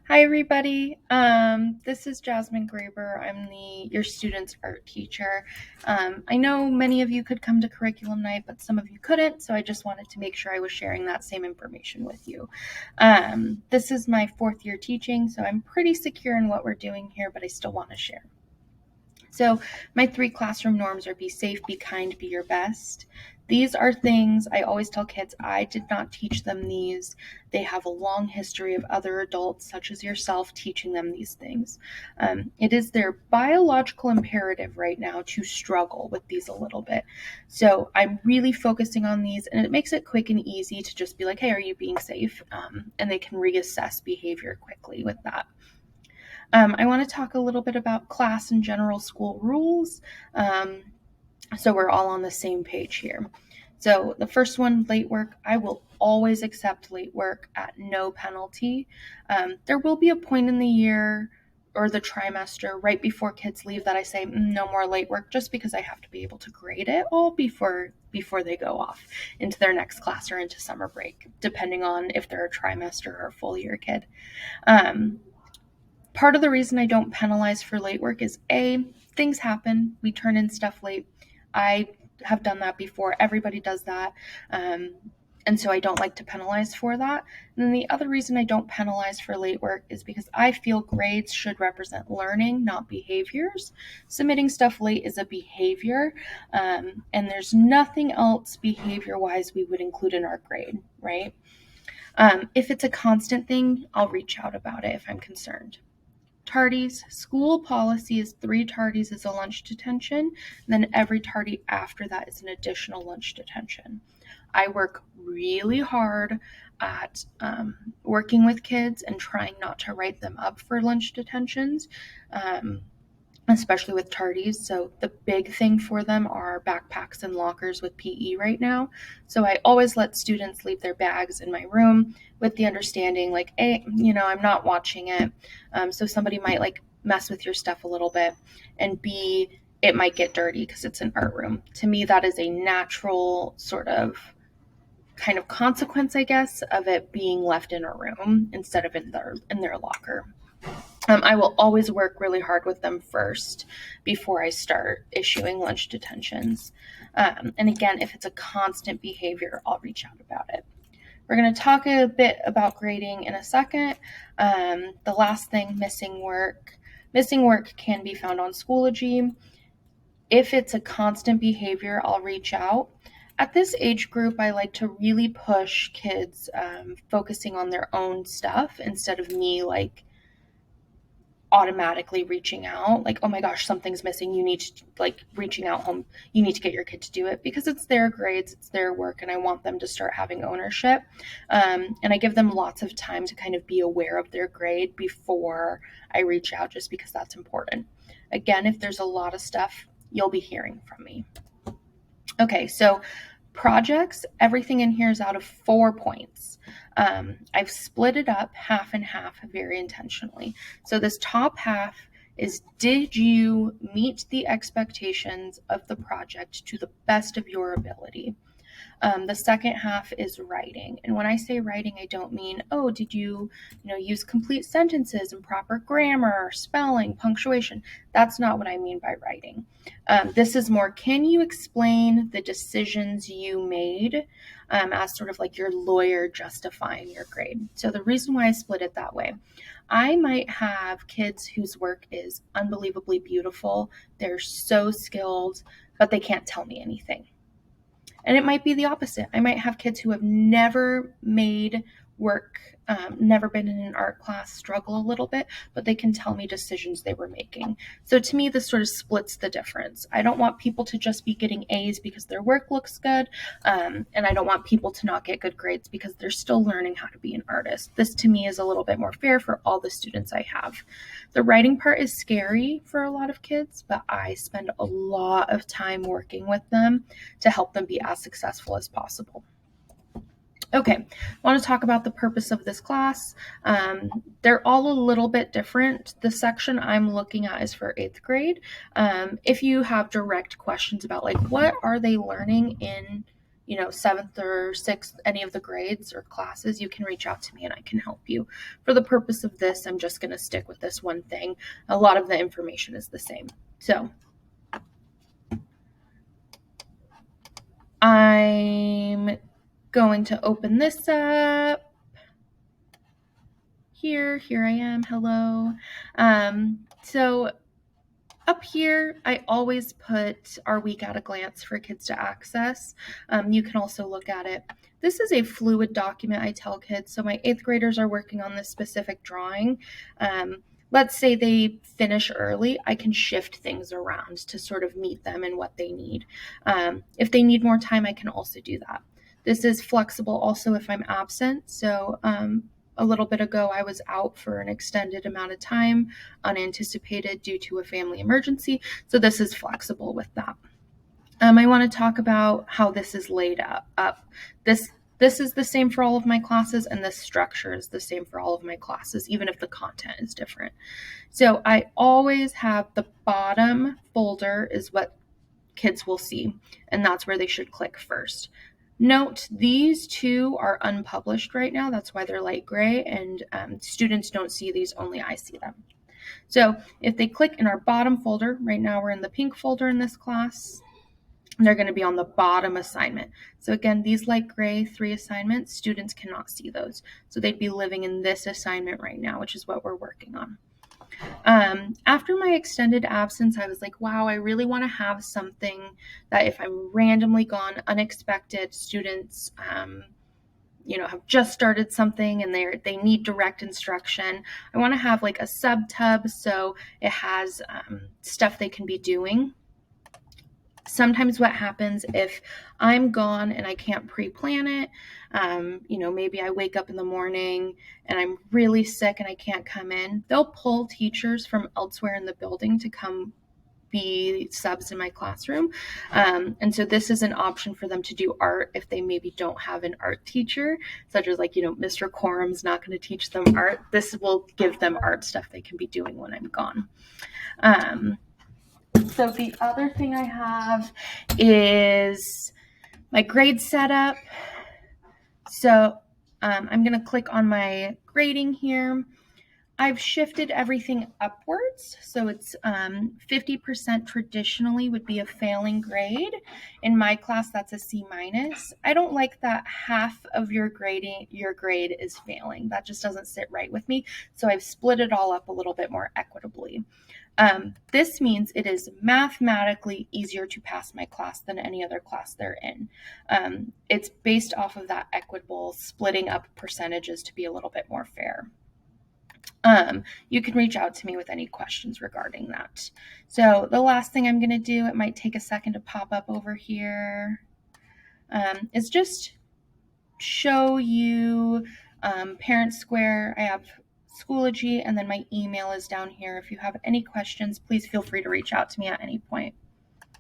Hi everybody. This is Jasmine Graber. I'm your student's art teacher. I know many of you could come to curriculum night, but some of you couldn't, so I just wanted to make sure I was sharing that same information with you. This is my 4th year teaching, so I'm pretty secure in what we're doing here, but I still want to share. So my 3 classroom norms are: be safe, be kind, be your best. These are things I always tell kids I did not teach them these. They have a long history of other adults, such as yourself, teaching them these things. It is their biological imperative right now to struggle with these a little bit. So I'm really focusing on these, and it makes it quick and easy to just be like, hey, are you being safe? And they can reassess behavior quickly with that. I want to talk a little bit about class and general school rules, so we're all on the same page here. So the first one, late work. I will always accept late work at no penalty. There will be a point in the year or the trimester right before kids leave that I say no more late work, just because I have to be able to grade it all before they go off into their next class or into summer break, depending on if they're a trimester or a full year kid. Part of the reason I don't penalize for late work is things happen. We turn in stuff late. I have done that before. Everybody does that. And so I don't like to penalize for that. And then the other reason I don't penalize for late work is because I feel grades should represent learning, not behaviors. Submitting stuff late is a behavior, and there's nothing else behavior-wise we would include in our grade, right? If it's a constant thing, I'll reach out about it if I'm concerned. Tardies. School policy is 3 tardies is a lunch detention, and then every tardy after that is an additional lunch detention. I work really hard at working with kids and trying not to write them up for lunch detentions, especially with tardies. So the big thing for them are backpacks and lockers with PE right now. So I always let students leave their bags in my room with the understanding, like, A, I'm not watching it. So somebody might like mess with your stuff a little bit, and B, it might get dirty because it's an art room. To me, that is a natural sort of kind of consequence, I guess, of it being left in a room instead of in their locker. I will always work really hard with them first before I start issuing lunch detentions. And again, if it's a constant behavior, I'll reach out about it. We're going to talk a bit about grading in a second. The last thing, missing work. Missing work can be found on Schoology. If it's a constant behavior, I'll reach out. At this age group, I like to really push kids focusing on their own stuff instead of me like automatically reaching out, like, oh my gosh, something's missing, you need to, like, reaching out home, you need to get your kid to do it, because it's their grades, it's their work, and I want them to start having ownership. And I give them lots of time to kind of be aware of their grade before I reach out, just because that's important. Again, if there's a lot of stuff, you'll be hearing from me. Okay, so projects, everything in here is out of 4 points. I've split it up half and half very intentionally. So this top half is, did you meet the expectations of the project to the best of your ability? The second half is writing. And when I say writing, I don't mean, oh, did you use complete sentences and proper grammar, spelling, punctuation. That's not what I mean by writing. This is more, can you explain the decisions you made as sort of like your lawyer justifying your grade? So the reason why I split it that way, I might have kids whose work is unbelievably beautiful. They're so skilled, but they can't tell me anything. And it might be the opposite. I might have kids who have never made work, never been in an art class, struggle a little bit, but they can tell me decisions they were making. So to me, this sort of splits the difference. I don't want people to just be getting A's because their work looks good, and I don't want people to not get good grades because they're still learning how to be an artist. This to me is a little bit more fair for all the students I have. The writing part is scary for a lot of kids, but I spend a lot of time working with them to help them be as successful as possible. Okay, I want to talk about the purpose of this class. They're all a little bit different. The section I'm looking at is for 8th grade. If you have direct questions about like what are they learning in seventh or sixth, any of the grades or classes, you can reach out to me and I can help you. For the purpose of this, I'm just going to stick with this one thing. A lot of the information is the same. So I'm going to open this up. Here I am. Hello. So up here, I always put our week at a glance for kids to access. You can also look at it. This is a fluid document I tell kids. So my 8th graders are working on this specific drawing. Let's say they finish early, I can shift things around to sort of meet them in what they need. If they need more time, I can also do that. This is flexible also if I'm absent. So a little bit ago, I was out for an extended amount of time, unanticipated due to a family emergency. So this is flexible with that. I want to talk about how this is laid up. This is the same for all of my classes, and this structure is the same for all of my classes, even if the content is different. So I always have the bottom folder is what kids will see, and that's where they should click first. Note, these two are unpublished right now. That's why they're light gray, and students don't see these, only I see them. So if they click in our bottom folder, right now we're in the pink folder in this class, they're going to be on the bottom assignment. So again, these light gray 3 assignments, students cannot see those. So they'd be living in this assignment right now, which is what we're working on. After my extended absence, I was like, wow, I really want to have something that if I'm randomly gone, unexpected, students, have just started something and they need direct instruction. I want to have like a sub-tub so it has stuff they can be doing. Sometimes what happens if I'm gone and I can't pre-plan it, maybe I wake up in the morning and I'm really sick and I can't come in, they'll pull teachers from elsewhere in the building to come be subs in my classroom. And so this is an option for them to do art if they maybe don't have an art teacher, such as Mr. Quorum's not going to teach them art. This will give them art stuff they can be doing when I'm gone. So the other thing I have is my grade setup. So I'm going to click on my grading here. I've shifted everything upwards. So it's 50% traditionally would be a failing grade. In my class, that's a C-. I don't like that half of your grade is failing. That just doesn't sit right with me. So I've split it all up a little bit more equitably. This means it is mathematically easier to pass my class than any other class they're in. It's based off of that equitable splitting up percentages to be a little bit more fair. You can reach out to me with any questions regarding that. So the last thing I'm going to do, it might take a second to pop up over here, is just show you Parent Square. I have Schoology, and then my email is down here. If you have any questions, please feel free to reach out to me at any point.